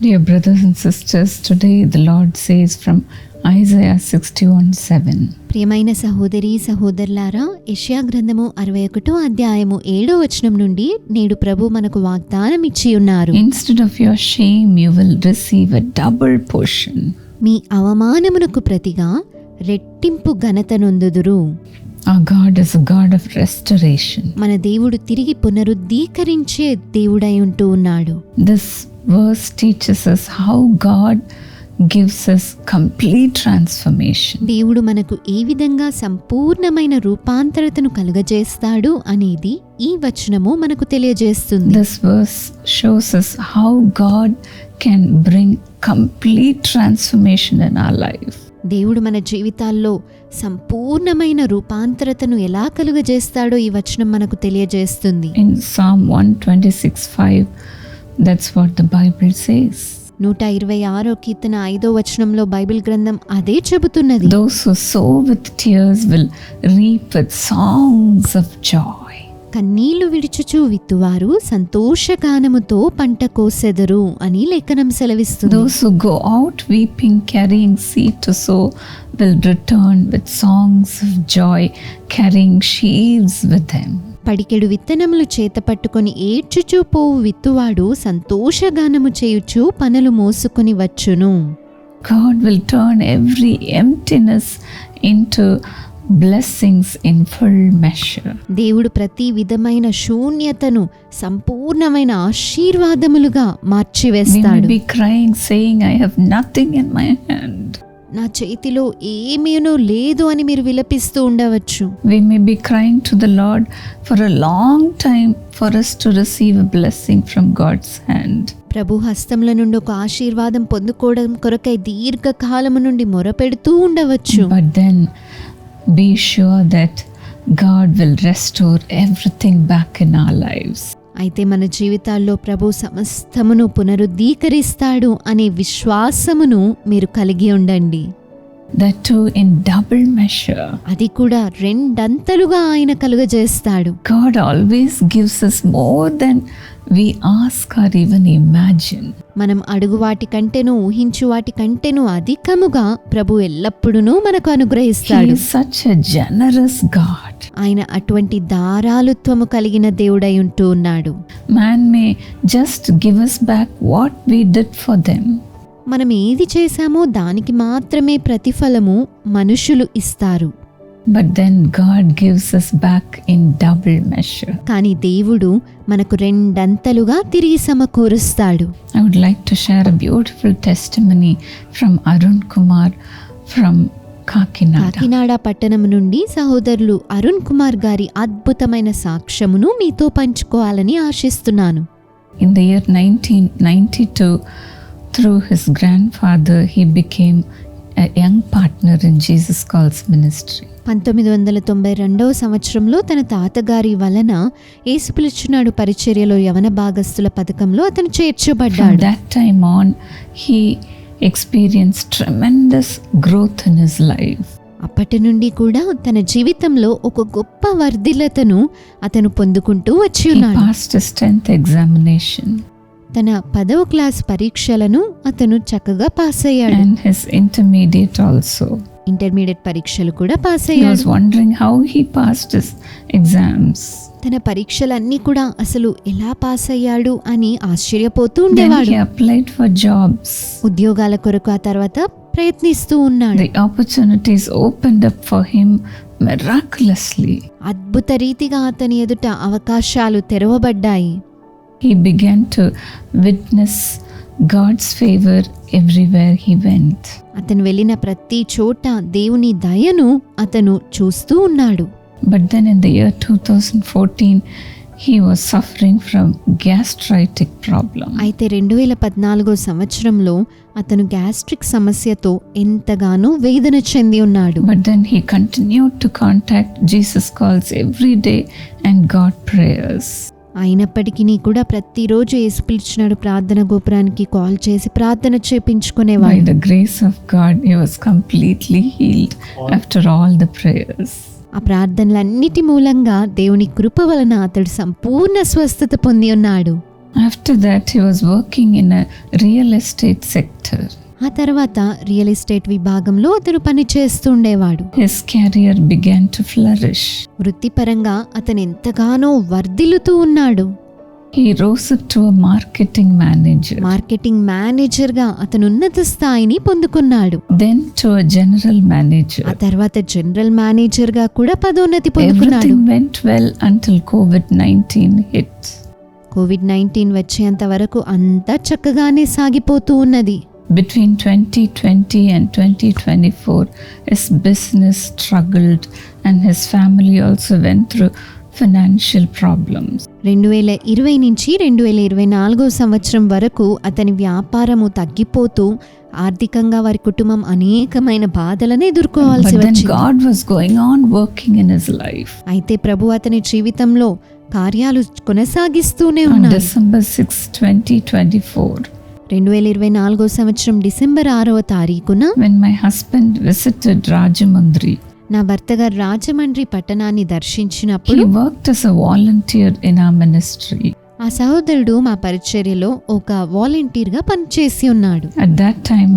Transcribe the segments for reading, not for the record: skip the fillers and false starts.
Dear brothers and sisters, today the Lord says from Isaiah 61:7. ప్రియమైన సహోదరి సహోదరులారా, యెషయా గ్రంథము 61వ అధ్యాయము 7వ వచనం నుండి నేడు ప్రభు మనకు వాగ్దానం ఇచ్చి ఉన్నారు. Instead of your shame, you will receive a double portion. మీ అవమానమునకు ప్రతిగా రెట్టింపు ఘనత నొందుదురు. Our God is a God of restoration. మన దేవుడు తిరిగి పునరుద్ధీకరించే దేవుడై ఉంటూ ఉన్నాడు. This verse teaches us how God gives us complete transformation. దేవుడు మనకు ఏ విధంగా సంపూర్ణమైన రూపాంతరతను కలుగజేస్తాడు అనేది ఈ వచనము మనకు తెలియజేస్తుంది. This verse shows us how God can bring complete transformation in our life. దేవుడు మన జీవితాల్లో సంపూర్ణమైన రూపాంతరతను ఎలా కలుగజేస్తాడో ఈ వచనం మనకు తెలియజేస్తుంది. In Psalm 126:5, that's what the Bible says. 126వ కీర్తన 5వ వచనంలో బైబిల్ గ్రంథం అదే చెబుతున్నది. Those who sow with tears will reap with songs of joy. కన్నీళ్లు విడుచుచు విత్తువారు సంతోషగానముతో పంట కోసెదరు అని లేఖనం సెలవిస్తుంది. Those who go out weeping, carrying seed to sow, will return with songs of joy, carrying sheaves with them. పడికెడు విత్తనములు చేత పట్టుకొని ఏడ్చుచూ పోవు విత్తువాడు సంతోషగానము చేయుచు పనులు మోసుకొని వచ్చును. God will turn every emptiness into blessings in full measure. దేవుడు ప్రతి విధమైన శూన్యతను సంపూర్ణమైన ఆశీర్వాదములుగా We may మార్చివేస్తాడు. be crying, saying, I have nothing in my hand. నా చేతిలో ఏమీనూ లేదు అని మీరు విలపిస్తూ ఉండవచ్చు. We may be crying to the Lord for a long time for us to receive a blessing from God's hand. ప్రభు హస్తముల నుండి ఒక ఆశీర్వాదం పొందుకోవడం కొరకై దీర్ఘకాలము నుండి మొరపెడుతూ ఉండవచ్చు. But then be sure that God will restore everything back in our lives. అయితే మన జీవితాల్లో ప్రభు సమస్తమును పునరుద్ధీకరిస్తాడు అనే విశ్వాసమును మీరు కలిగి ఉండండి. That too in double measure. అది కూడా రెండంతలుగా ఆయన కలుగజేస్తాడు. God always gives us more than we ask or even imagine. మనం అడుగు వాటి కంటేను ఊహించు వాటి కంటేను అధికముగా ప్రభు ఎల్లప్పుడూ మనకు He అనుగ్రహిస్తాడు. is such a generous God. ఆయన అటువంటి ధారాళత్వము కలిగిన దేవుడై ఉంటూ ఉన్నాడు. Man may just give us back what we did for them. మనం ఏది చేశామో దానికి మాత్రమే ప్రతిఫలము మనుషులు ఇస్తారు. But then God gives us back in double measure. కానీ దేవుడు మనకు రెండంతలుగా తిరిగి సమకూరుస్తాడు. I would like to share a beautiful testimony from Arun Kumar from Kakinada. Kakinada పట్టణం నుండి సహోదరులు అరుణ్ కుమార్ గారి అద్భుతమైన సాక్ష్యమును మీతో పంచుకోవాలని ఆశిస్తున్నాను. In the year 1992, through his grandfather, he became a young partner in Jesus Calls ministry. 1992వ సంవత్సరంలో తన తాతగారి వలన యేసు పిలుచున్నాడు పరిచర్యలో యవన భాగస్తుల పథకంలో అతను From చేర్చబడ్డాడు. that time on, he experienced tremendous growth in his life. అప్పటి నుండి కూడా తన జీవితంలో ఒక గొప్ప వర్ధిల్లతను అతను పొందుకుంటూ వచ్చి He ఉన్నాడు. passed his 10th examination తన 10వ క్లాస్ పరీక్షలను అతను చక్కగా పాస్ అయ్యాడు. and his intermediate also. Intermediate పరీక్షలు కూడా పాస్ He was అయ్యాడు. wondering how he passed his exams. తన పరీక్షలన్నీ కూడా అసలు ఎలా పాస్ అయ్యాడు అని ఆశ్చర్యపోతూ Then ఉండేవాడు. he applied for jobs. ఉద్యోగాల కొరకు ఆ తర్వాత ప్రయత్నిస్తూ ఉన్నాడు. The opportunities opened up for him miraculously. అద్భుత రీతిగా అతని ఎదుట అవకాశాలు తెరవబడ్డాయి. He began to witness God's favor everywhere he went. అతను వెళ్ళిన ప్రతి చోట దేవుని దయను అతను చూస్తూ ఉన్నాడు. But then in the year 2014, he was suffering from gastritic problem. అయితే 2014 సంవత్సరంలో అతను గ్యాస్ట్రిక్ సమస్యతో ఎంతగానో వేదన చెంది ఉన్నాడు. But then he continued to contact Jesus Calls every day and got prayers. అయినప్పటికీ కూడా ప్రతిరోజు యేసు పిలిచినాడు ప్రార్థన గోపురానికి కాల్ చేసి ప్రార్థన By చేపించుకునేవాడు. the grace of God, he was completely healed after all the prayers. ఆ ప్రార్థనలన్నిటి మూలంగా దేవుని కృప వలన అతడు సంపూర్ణ స్వస్థత పొంది ఉన్నాడు. After that, he was working in a real estate sector. ఆ తర్వాత రియల్ ఎస్టేట్ విభాగంలో అతను పని చేస్తుండేవాడు. His career began to flourish. వృత్తిపరంగా అతను ఎంతగానో వర్ధిల్లుతూ ఉన్నాడు. He rose up to a marketing manager. Marketing మేనేజర్గా అతను ఉన్నత స్థాయిని పొందుకున్నాడు. Then to a general manager. ఆ తర్వాత జనరల్ మేనేజర్గా కూడా పదోన్నతి పొందుకున్నాడు. Everything went well until COVID-19 hit. COVID-19 వచ్చేంత వరకు అంతా చక్కగానే సాగిపోతూ ఉన్నది. Between 2020 and 2024, his business struggled and his family also went through financial problems. 2020 నుంచి 2024 సంవత్సరం వరకు అతని వ్యాపారము తగ్గిపోతూ ఆర్థికంగా వారి కుటుంబం అనేకమైన బాధలను ఎదుర్కోవాల్సి But then వచ్చింది. God was going on working in his life. అయితే ప్రభు అతని జీవితంలో కార్యాలు కొనసాగిస్తూనే On ఉన్నారు. December 6, 2024, 2024 సంవత్సరం డిసెంబర్ 6వ తారీఖున when my husband visited Rajamundry, నా భర్త గారు రాజమండ్రి పట్టణాన్ని he దర్శించినప్పుడు worked as a volunteer in our ministry. ఆ సహోదరుడు మా పరిచర్యలో ఒక వాలంటీర్గా పనిచేసి ఉన్నాడు. At that time,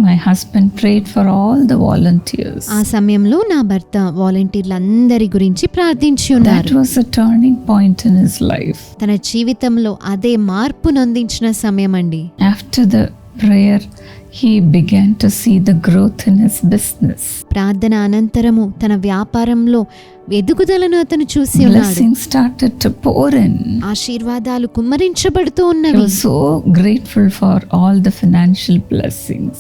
my husband prayed for all the volunteers. ఆ సమయంలో నా భర్త వాలంటీర్లందరి గురించి ప్రార్థించి That ఉన్నారు. was a turning point in his life. తన జీవితంలో అదే మార్పు నొందించిన సమయం అండి. After the prayer, he began to see the growth in his business. ప్రార్థన అనంతరము తన వ్యాపారంలో ఎదుగుదలను అతను చూసి ఉన్నాడు. Blessings started to pour in. ఆశీర్వాదాలు కుమ్మరించబడుతూ He ఉన్నవి. was so grateful for all the financial blessings.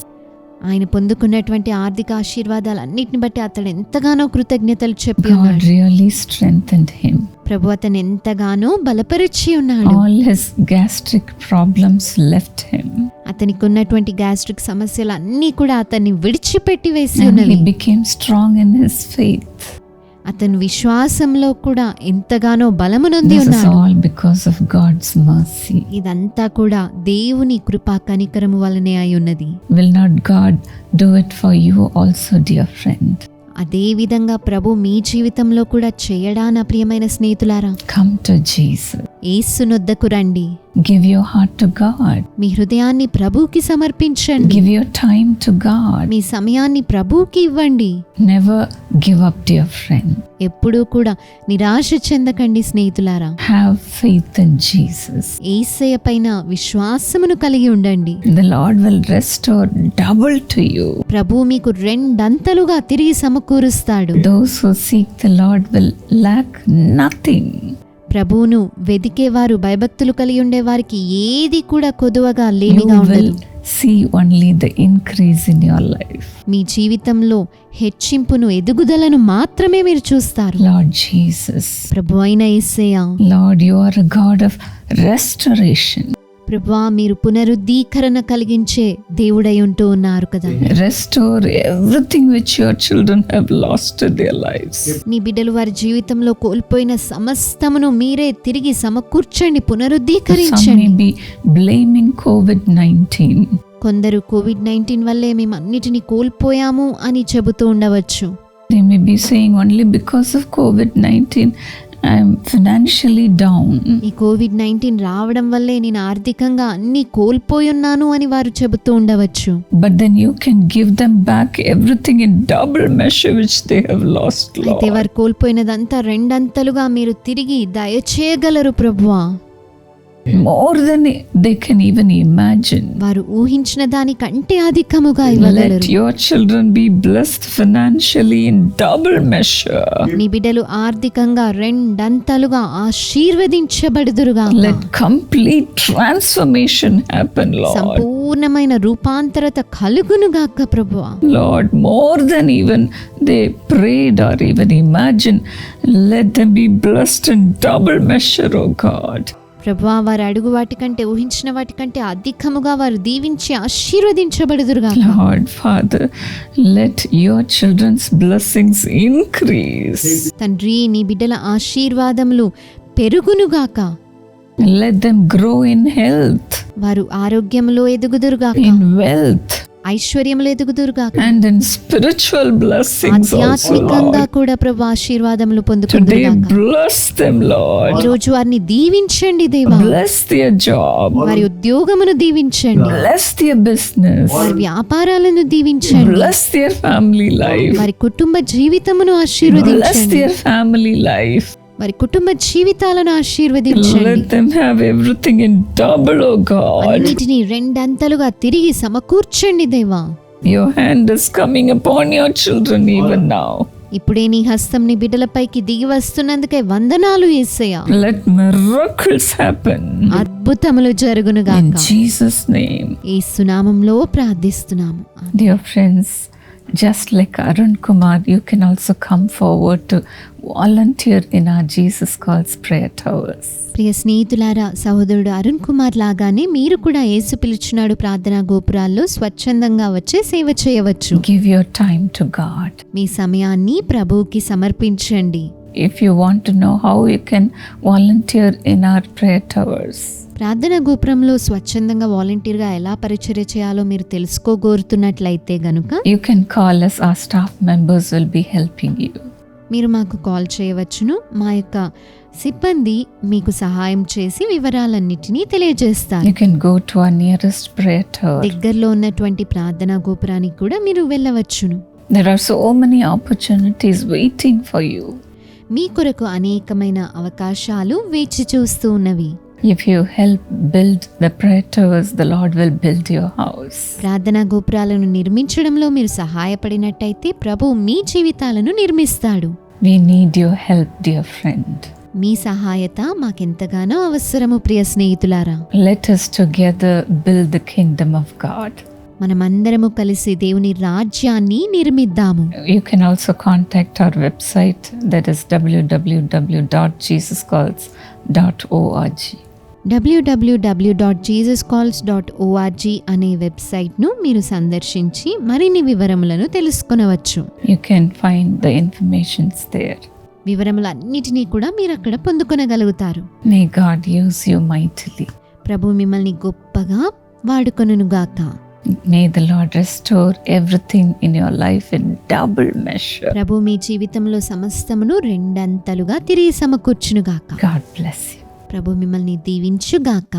ఆయన పొందుకున్నటువంటి ఆర్థిక ఆశీర్వాదాలన్నిటిని బట్టి అతడు ఎంతగానో కృతజ్ఞతలు చెప్పి God ఉన్నాడు. really strengthened him. ప్రభు అతను ఎంతగానో బలపరిచి ఉన్నాడు. All his gastric problems left him. అతనికి ఉన్నటువంటి గ్యాస్ట్రిక్ సమస్యలు అన్నీ కూడా అతన్ని విడిచిపెట్టి వేసి And ఉన్నవి. he became strong in his faith. అతను విశ్వాసంలో కూడా ఎంతగానో బలము నొంది This is ఉన్నాడు. all because of God's mercy. ఇదంతా కూడా దేవుని కృపా కనికరము వలనే అయి ఉన్నది. Will not God do it for you also, dear friend? అదే విధంగా ప్రభు మీ జీవితంలో కూడా చేయడా నా ప్రియమైన స్నేహితులారా? Come to Jesus. యేసునొద్దకు రండి. Give your heart to God. మీ హృదయాన్ని ప్రభువుకి సమర్పించండి. Give your time to God. మీ సమయాన్ని ప్రభువుకి ఇవ్వండి. Never give up, dear friend. ఎప్పుడూ కూడా నిరాశ చెందకండి స్నేహితులారా. Have faith in Jesus. యేసయ్య పైన విశ్వాసమును కలిగి ఉండండి. The Lord will restore double to you. ప్రభు మీకు రెండంతలుగా తిరిగి సమకూరుస్తాడు. Those who seek the Lord will lack nothing. ప్రభువును వెదికేవారు, భయభక్తులు కలిగి ఉండే వారికి ఏది కూడా కొదువగా You లేనిగా ఉండదు. will see only the increase in your life. మీ జీవితంలో హెచ్చింపును, ఎదుగుదలను మాత్రమే మీరు చూస్తారు. Lord Jesus. ప్రభు అయిన యేసయ్య, Lord, you are a God of restoration. ప్రభువా మీరు పునరుద్ధీకరణ కలిగించే దేవుడై ఉంటూ ఉన్నారు కదా. Restore everything which your children have lost in their lives. నీ బిడ్డలు వారి జీవితంలో కోల్పోయిన సమస్తమును మీరే తిరిగి సమకూర్చండి, Some పునరుద్ధీకరించండి. may be blaming COVID-19. కొందరు కోవిడ్-19 వల్లే మేము అన్నిటినీ కోల్పోయాము అని చెబుతూ ఉండవచ్చు. They may be saying only because of COVID-19 I am financially down. ఈ కోవిడ్-19 రావడం వల్లే నేను ఆర్థికంగా అన్ని కోల్పోయున్నాను అని వారు చెబుతూ ఉండవచ్చు. But then you can give them back everything in double measure which they have lost, అయితే Lord. వారు కోల్పోయినదంతా రెండంతలుగా మీరు తిరిగి దయచేయగలరు ప్రభువా. More than they can even imagine. వారు ఊహించిన దానికంటే అధికముగా ఇవ్వగలరు. Let your children be blessed financially in double measure. నీ బిడ్డలు ఆర్థికంగా రెండంతలుగా ఆశీర్వదించబడుదురుగా. Let complete transformation happen, Lord. సంపూర్ణమైన రూపాంతరత కలుగునుగాక ప్రభువా. Lord, more than even they prayed or even imagined, let them be blessed in double measure, oh God. ప్రభువా వారు అడుగు వాటికంటే, ఊహించిన వాటికంటే అధికముగా వారు దీవించి ఆశీర్వదించబడుదురుగా. Lord, Father, let your children's blessings increase. తండ్రి నీ బిడ్డల ఆశీర్వాదములు పెరుగునుగాక. Let them grow in health, వారు ఆరోగ్యంలో ఎదుగుదురుగాక, in wealth, ఐశ్వర్యములు ఎదుగుదురుగాక. and in spiritual blessings also, ఆధ్యాత్మికంగా Lord. కూడా ప్రభు ఆశీర్వాదములు Today పొందుకుందురుగాక. bless them, Lord. ఈ రోజు వారిని దీవించండి దేవా. Bless their job. వారి ఉద్యోగమును దీవించండి. Bless their business. వారి వ్యాపారాలను దీవించండి. Bless their family life. వారి కుటుంబ జీవితమును Bless ఆశీర్వదించండి. their family life. వారి కుటుంబ జీవితాలను ఆశీర్వదించండి. Let them have everything in double, oh God. అన్నిటినీ రెండంతలుగా తిరిగి సమకూర్చండి దేవా. Your hand is coming upon your children even now. ఇప్పుడే నీ హస్తం నీ బిడ్డలపైకి దిగి వస్తున్నందుకే వందనాలు యేసయ్యా. Let miracles happen. అద్భుతములు In జరుగునుగాక. Jesus' name. యేసు నామములో ప్రార్థిస్తున్నాము. Dear friends, just like Arun Kumar, you can also come forward to volunteer in our Jesus Calls prayer towers. ప్రియ స్నేహితులారా, సహోదరుడు అరుణ్ కుమార్ లాగానే మీరు కూడా యేసు పిలుచున్నాడు ప్రార్థనా గోపురాల్లో స్వచ్ఛందంగా వచ్చే సేవ చేయవచ్చు. Give your time to God. మీ సమయాన్ని ప్రభువుకి సమర్పించండి. If you want to know how you can volunteer in our prayer towers, ప్రార్థనా గోపురంలో స్వచ్ఛందంగా వాలంటీర్గా ఎలా పరిచర్య చేయాలో మీరు తెలుసుకోగోరుతున్నట్లయితే గనుక you can call us. Our staff members will be helping you. మీరు మాకు కాల్ చేయవచ్చును. మా యొక్క సిబ్బంది మీకు సహాయం చేసి వివరాలన్నిటినీ తెలియజేస్తారు. You can go to our nearest prayer tower. దగ్గరలో ఉన్నటువంటి ప్రార్థనా గోపురానికి కూడా మీరు వెళ్ళవచ్చును. There are so many opportunities waiting for you. మీ కొరకు అనేకమైన అవకాశాలు వేచి చూస్తూ ఉన్నవి. If you help build the prayer towers, the Lord will build your house. ప్రార్థనా గోపురాలను నిర్మించడంలో మీరు సహాయపడినట్టయితే ప్రభు మీ జీవితాలను నిర్మిస్తాడు. We need your help, dear friend. మీ సహాయత మాకెంతగానో అవసరము ప్రియ స్నేహితులారా. Let us together build the kingdom of God. మనమందరము కలిసి దేవుని రాజ్యాన్ని నిర్మిద్దాము. You can also contact our website, that is www.jesuscalls.org. www.jesuscalls.org అనే వెబ్సైట్ను మీరు సందర్శించి మరిన్ని వివరములను తెలుసుకొనవచ్చు. You can find the informations there. వివరములన్నిటినీ కూడా మీరు అక్కడ పొందుకొనగలుగుతారు. May God use you mightily. ప్రభు మిమ్మల్ని గొప్పగా వాడుకొనుగాక. May the Lord restore everything in your life in double measure. ప్రభు మీ జీవితంలో సమస్తమును రెండంతలుగా తిరిగి సమకూర్చునుగాక. God bless you. ప్రభు మిమ్మల్ని దీవించుగాక.